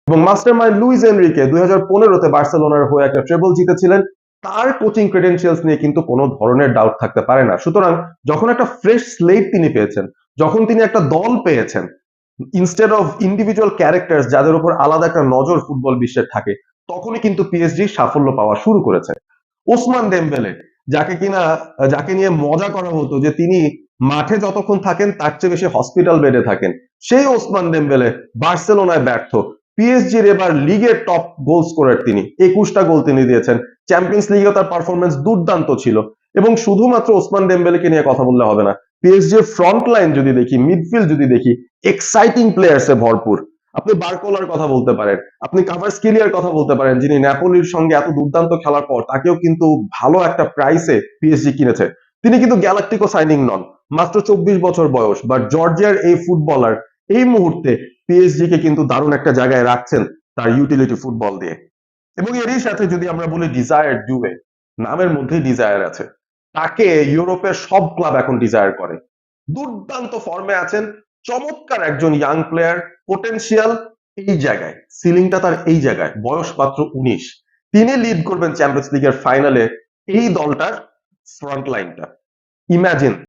এবং mastermind Luis Enrique 2015-তে বার্সেলোনার হয়ে একটা ট্রেবল জিতেছিলেন। তার কোচিং ক্রেডেনশিয়ালস নিয়ে কিন্তু কোনো ধরনের ডাউট থাকতে পারে না। সুতরাং যখন একটা ফ্রেশ স্লেট তিনি পেয়েছেন, যখন তিনি একটা দল পেয়েছেন, ইনস্টেড অফ ইন্ডিভিজুয়াল ক্যারেক্টার্স যাদের উপর আলাদা একটা নজর ফুটবল বিশ্বের থাকে, তখনই কিন্তু পিএসজি সাফল্য পাওয়া শুরু করেছে। ওসমান দেমবেলে, যাকে নিয়ে মজা করা হতো যে তিনি মাঠে যতক্ষণ থাকেন তার চেয়ে বেশি হসপিটাল বেডে থাকেন, সেই ওসমান দেমবেলে বার্সেলোনায় ব্যর্থ। পিএসজির এবার লিগের টপ গোল স্কোরার তিনি, 21টা গোল তিনি দিয়েছেন। চ্যাম্পিয়ন্স লিগেও তার পারফরমেন্স দুর্দান্ত ছিল। এবং শুধুমাত্র ওসমান দেমবেলেকে নিয়ে কথা বললে হবে না, পিএসজির ফ্রন্ট লাইন যদি দেখি, মিডফিল্ড যদি দেখি, এক্সাইটিং প্লেয়ার্সে ভরপুর। আপনি বারকোলার কথা বলতে পারেন, আপনি কাভারস্কেলিয়ার কথা বলতে পারেন, যিনি ন্যাপোলির সঙ্গে এত দুর্দান্ত খেলার পর তাকেও কিন্তু ভালো একটা প্রাইসে পিএসজি কিনেছে। তিনি কিন্তু গ্যালাকটিকো সাইনিং নন, মাত্র 24 বছর বয়স, বাট জর্জিয়ার এই ফুটবলার এই মুহূর্তে পিএসজি কে কিন্তু দারুণ একটা জায়গায় রাখছেন তার ইউটিলিটি ফুটবল দিয়ে। এবং এরই সাথে যদি আমরা বলি ডিজায়ার ডুয়ে, নামের মধ্যেই ডিজায়ার আছে। তাকে ইউরোপের সব ক্লাব এখন ডিজায়ার করে। দুর্দান্ত ফর্মে আছেন, চমৎকার একজন ইয়াং প্লেয়ার, পোটেনশিয়াল এই জায়গায়, সিলিংটা তার এই জায়গায়, বয়স মাত্র 19। তিনি লিড করবেন চ্যাম্পিয়ন্স লিগের ফাইনালে এই দলটার ফ্রন্ট লাইনটা। ইমাজিন